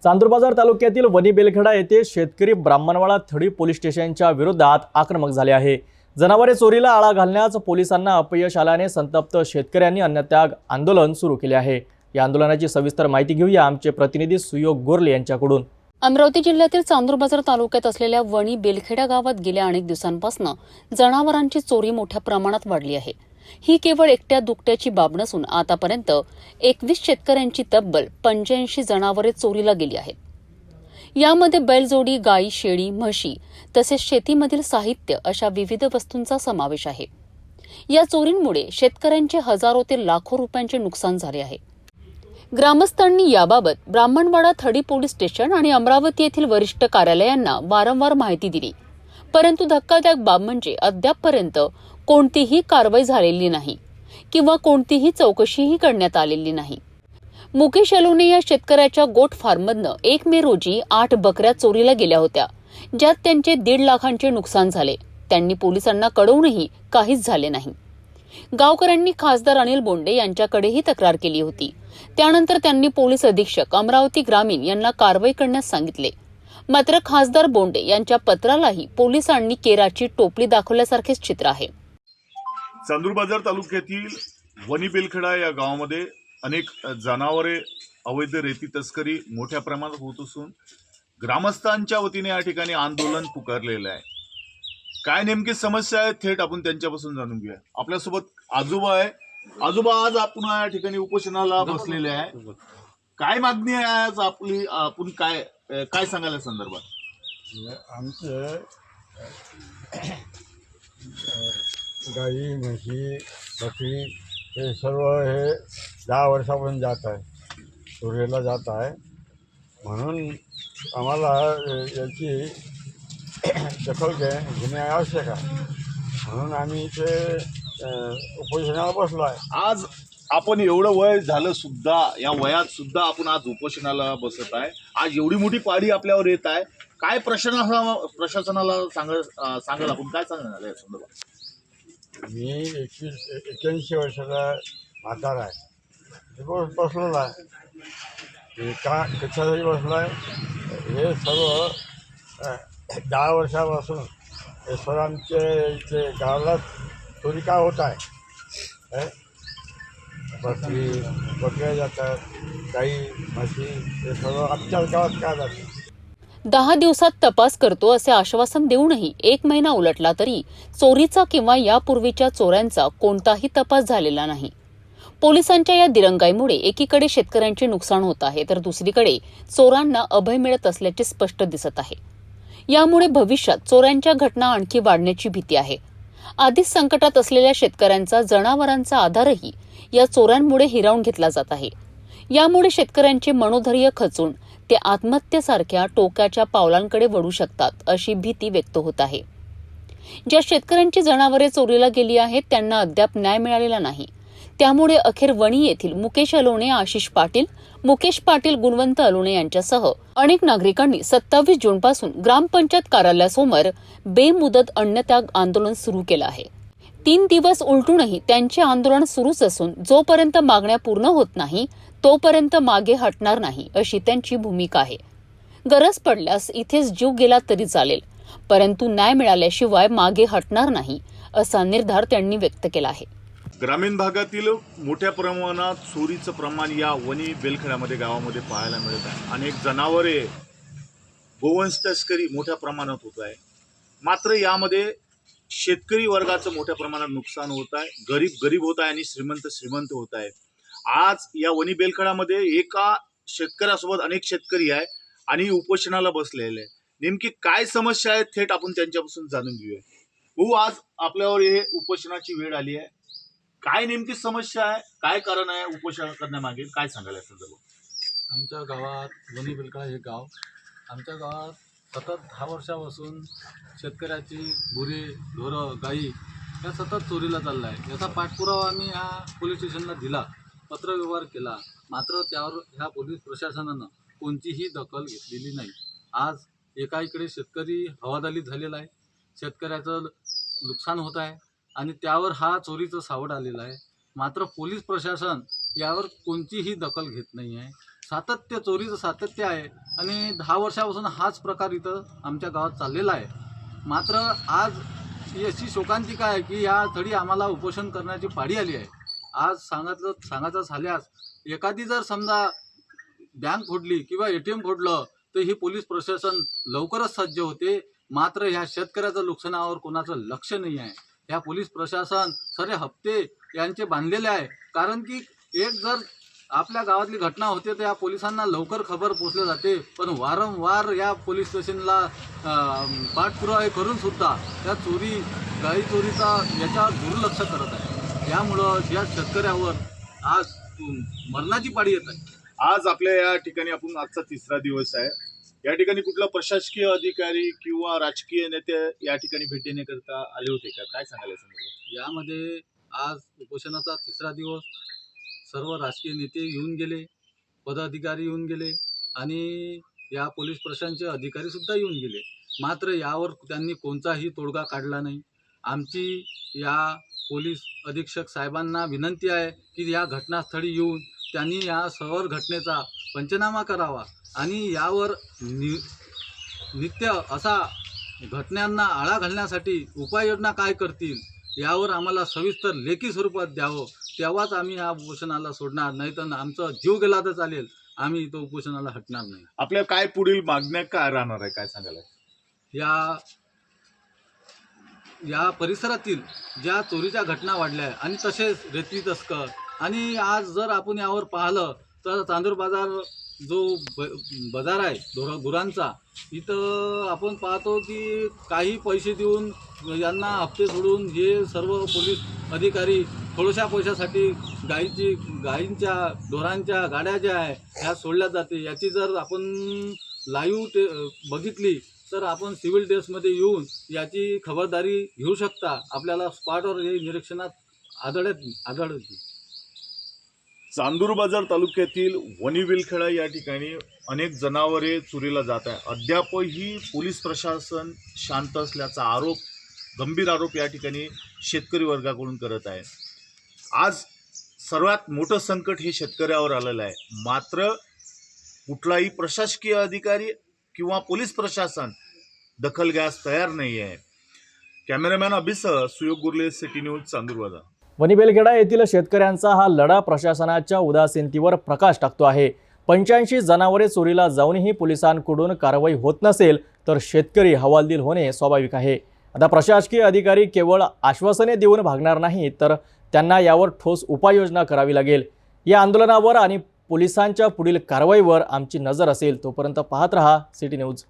चांदूर तालुक्यातील वनी बेलखेडा येथे शेतकरी ब्राह्मणवाडा थडी पोलीस स्टेशनच्या विरोधात आक्रमक झाले आहे। जनावरे चोरीला आळा घालण्यास पोलिसांना अपयश आल्याने संतप्त शेतकऱ्यांनी अन्नत्याग आंदोलन सुरू केले आहे। या आंदोलनाची सविस्तर माहिती घेऊया आमचे प्रतिनिधी सुयोग गोरले यांच्याकडून। अमरावती जिल्ह्यातील चांदूर तालुक्यात असलेल्या वनी बेलखेडा गावात गेल्या अनेक दिवसांपासून जनावरांची चोरी मोठ्या प्रमाणात वाढली आहे। ही केवळ एकट्या दुकट्याची बाब नसून आतापर्यंत 21 शेतकऱ्यांची तब्बल 85 जनावरे चोरीला गेली आहेत। यामध्ये बैलजोडी, गाई, शेळी, म्हशी तसेच शेतीमधील साहित्य अशा विविध वस्तूंचा समावेश आहे। या चोरींमुळे शेतकऱ्यांचे हजारो ते लाखो रुपयांचे नुकसान झाले आहे। ग्रामस्थांनी याबाबत ब्राह्मणवाडा थडी पोलीस स्टेशन आणि अमरावती येथील वरिष्ठ कार्यालयांना वारंवार माहिती दिली, परंतु धक्कादायक बाब म्हणजे अद्यापपर्यंत कोणतीही कारवाई झालेली नाही किंवा कोणतीही चौकशीही करण्यात आलेली नाही। मुकेश अलोने या शेतकऱ्याच्या गोट फार्ममधनं 1 मे रोजी 8 बकऱ्या चोरीला गेल्या होत्या, ज्यात त्यांचे 1.5 लाखांचे नुकसान झाले। त्यांनी पोलिसांना कळवूनही काहीच झाले नाही। गावकऱ्यांनी खासदार अनिल बोंडे यांच्याकडेही तक्रार केली होती। त्यानंतर त्यांनी पोलीस अधीक्षक अमरावती ग्रामीण यांना कारवाई करण्यास सांगितले, मात्र खासदार बोंडे यांच्या पत्रालाही पोलिसांनी केराची टोपली दाखवल्यासारखेच चित्र आहे। चांदूर तालुक्यातील वनी बेलखेडा या गावामध्ये अनेक जनावरे अवैध रेती तस्करी मोठ्या प्रमाणात होत असून ग्रामस्थांच्या वतीने या ठिकाणी आंदोलन पुकारलेलं आहे। काय नेमकी समस्या आहे थेट आपण त्यांच्यापासून जाणून घेऊया। आपल्यासोबत आजोबा आहे। आजोबा, आज आपण या ठिकाणी उपोषणाला बसलेले आहे, काय मागणी आहे आज आपली? आपण काय सांगाल या संदर्भात? आमचे गाई, म्हशी, बकरी हे सर्व हे 10 वर्षापासून जात आहे, चोरीला जात आहे। म्हणून आम्हाला याची दखल घेणे आवश्यक आहे, म्हणून आम्ही इथे उपोषणाला बसलो आहे। आज आपण एवढं वय झालं सुद्धा, या वयात सुद्धा आपण आज उपोषणाला बसत आहे। आज एवढी मोठी पाडी आपल्यावर येत आहे, काय प्रशासनाला सांगाल आपण? काय सांगणार या संदर्भात? मी 81 वर्षाचा म्हातारा आहे, बसलेलो आहे। हे कशासाठी बसलो आहे? हे सर्व 10 वर्षापासून हे सर्व आमचे इथे गावाला चोरी का होत आहे। बकऱ्या जातात, गाई, म्हशी हे सर्व आमच्या गावात का जातात। 10 दिवसात तपास करतो असे आश्वासन देऊनही 1 महिना उलटला तरी चोरीचा किंवा यापूर्वीच्या चोऱ्यांचा कोणताही तपास झालेला नाही। पोलिसांच्या या दिरंगाईमुळे एकीकडे शेतकऱ्यांचे नुकसान होत आहे, तर दुसरीकडे चोरांना अभय मिळत असल्याचे स्पष्ट दिसत आहे। यामुळे भविष्यात चोऱ्यांच्या घटना आणखी वाढण्याची भीती आहे। आधीच संकटात असलेल्या शेतकऱ्यांचा, जनावरांचा आधारही या चोरांमुळे हिरावून घेतला जात आहे। यामुळे शेतकऱ्यांचे मनोधैर्य खचून ते आत्महत्येसारख्या टोकाच्या पावलांकडे वळू शकतात अशी भीती व्यक्त होत आहे। ज्या शेतकऱ्यांची जनावरे चोरीला गेली आहेत त्यांना अद्याप न्याय मिळालेला नाही। त्यामुळे अखेर वणी येथील मुकेश अलोने, आशिष पाटील, मुकेश पाटील, गुणवंत अलोने यांच्यासह अनेक नागरिकांनी 27 जूनपासून ग्रामपंचायत कार्यालयासमोर बेमुदत अन्नत्याग आंदोलन सुरू केलं आहे। 3 दिवस उलटूनही त्यांचे आंदोलन सुरूच असून जोपर्यंत मागण्या पूर्ण होत नाही तोपर्यंत मागे हटणार नाही अशी त्यांची भूमिका आहे। गरज पडल्यास इथेच जीव गेला तरी चालेल, परंतु न्याय मिळाल्याशिवाय मागे हटणार नाही असा निर्धार त्यांनी व्यक्त केला आहे। ग्रामीण भागातील मोठ्या प्रमाणात चोरीचं प्रमाण या वनी बेलखेड्यामध्ये गावामध्ये पाहायला मिळत आहे। अनेक जनावरे, गोवंश तस्करी मोठ्या प्रमाणात होत आहे। मात्र यामध्ये शेतकरी वर्गाचं मोठ्या प्रमाणात नुकसान होत आहे। गरीब होत आहे आणि श्रीमंत होत आहे। आज या वनी बेलखेड्यामध्ये एका शेतकऱ्यासोबत अनेक शेतकरी आहे आणि उपोषणाला बसलेले आहे। नेमकी काय समस्या आहे थेट आपण त्यांच्यापासून जाणून घेऊया। हो, आज आपल्यावर हे उपोषणाची वेळ आली आहे, काय नेमकी समस्या आहे, काय कारण आहे उपोषण करण्यामागे, काय सांगायला संदर्भात? आमच्या गावात वनी बेलखेडा हे गाव, आमच्या गावात सतत 10 वर्षापासून शेतकऱ्याची गुरे, ढोरं, गाई या सतत चोरीला चालला आहे। याचा पाठपुरावा आम्ही ह्या पोलीस स्टेशनला दिला, पत्रव्यवहार केला, मात्र त्यावर ह्या पोलीस प्रशासनानं कोणतीही दखल घेतलेली नाही। आज एकाकडे शेतकरी हवालदिल झालेला आहे, शेतकऱ्याचं नुकसान होत आहे आणि त्यावर हा चोरीचं सावट आलेला आहे। मात्र पोलीस प्रशासन यावर कोणतीही दखल घेत नाही आहे। चोरीचं सातत्य आहे आणि 10 वर्षापासून हाच प्रकार इथं आमच्या गावात चाललेला आहे. मात्र आज ही अशी शोकांतिका आहे की या थडी आम्हाला उपोषण करण्याची पाळी आली आहे. आज सांगायचं झाल्यास एखादी जर समजा बँक फोडली किंवा ATM फोडलं तर ही पोलीस प्रशासन लवकरच सज्ज होते. मात्र ह्या शेतकऱ्याचं नुकसानावर कोणाचं लक्ष नाही आहे. ह्या पोलीस प्रशासन सारे हप्ते यांचे बांधलेले आहे. कारण की एक जर आपल्या गावातली घटना होते तर या पोलिसांना लवकर खबर पोचले जाते, पण वारंवार या पोलीस स्टेशनला पाठपुरावे करून सुद्धा त्या गाई चोरीचा याच्यावर दुर्लक्ष करत आहे. यामुळं या शेतकऱ्यावर आज मरणाची पाळी येत आहे. आज आपल्या या ठिकाणी आजचा 3रा दिवस आहे. या ठिकाणी कुठला प्रशासकीय अधिकारी किंवा राजकीय नेते या ठिकाणी भेट देण्याकरता आले होते का? काय सांगायला संदर्भात? यामध्ये आज उपोषणाचा 3रा दिवस सर्व राजकीय नेते येऊन गेले, पदाधिकारी येऊन गेले आणि या पोलीस प्रशासनाचे अधिकारी सुद्धा येऊन गेले. मात्र यावर त्यांनी कोणताही तोडगा काढला नाही. आमची या पोलीस अधीक्षक साहेबांना विनंती आहे की या घटनास्थळी येऊन त्यांनी या सवर घटनेचा पंचनामा करावा आणि यावर नित्य असा घटनांना आळा घालण्यासाठी उपाययोजना काय करतील यावर आम्हाला सविस्तर लेखी स्वरूपात द्यावं. तेव्हाच आम्ही या उपोषणाला सोडणार, नाही तर आमचा जीव गेला तर चालेल, आम्ही तो उपोषणाला हटणार नाही. आपल्या काय पुढील मागण्या काय राहणार आहे, काय सांगायला? या परिसरातील ज्या चोरीच्या घटना वाढल्या आणि तसेच रेती तस्कर आणि आज जर आपण यावर पाहिलं तर चांदूर बाजार जो बाजार आहे गुरांचा, इथं आपण पाहतो की काही पैसे देऊन यांना हप्ते सोडून हे सर्व पोलीस अधिकारी थोड्याशा पैशासाठी गायींच्या ढोरांच्या गाड्या ज्या आहे ह्या सोडल्या जाते. याची जर आपण लाईव्ह बघितली तर आपण सिव्हिल ड्रेसमध्ये येऊन याची खबरदारी घेऊ शकता. आपल्याला स्पॉटवर हे निरीक्षणात आढळते. चांदूर बाजार तालुक्यातील वनी विलखेडा या ठिकाणी अनेक जनावरे चोरीला जात आहे. अद्यापही पोलीस प्रशासन शांत असल्याचा गंभीर आरोप या ठिकाणी शेतकरी वर्गाकडून करत आहे. आज सर्वात मोठं संकट हे शेतकऱ्यावर आलेलं आहे. मात्र कुठलाही प्रशासकीय अधिकारी किंवा पोलीस प्रशासन दखल घ्यास तयार नाही आहे. कॅमेरामॅन अभिसह सुयोग गुर्ले, सिटी न्यूज, चांदूर बाजार. वनी बेलखेडा येथील शेतकऱ्यांचा हा लढा प्रशासनाच्या उदासीनतेवर प्रकाश टाकतो आहे. 85 जनावरे चोरीला जाऊनही पोलिसांकडून कारवाई होत नसेल तर शेतकरी हवालदिल होणे स्वाभाविक आहे. आता प्रशासकीय अधिकारी केवळ आश्वासने देऊन भागणार नाही तर त्यांना यावर ठोस उपाययोजना करावी लागेल. या आंदोलनावर आणि पोलिसांच्या पुढील कारवाईवर आमची नजर असेल. तोपर्यंत पाहत रहा सिटी न्यूज.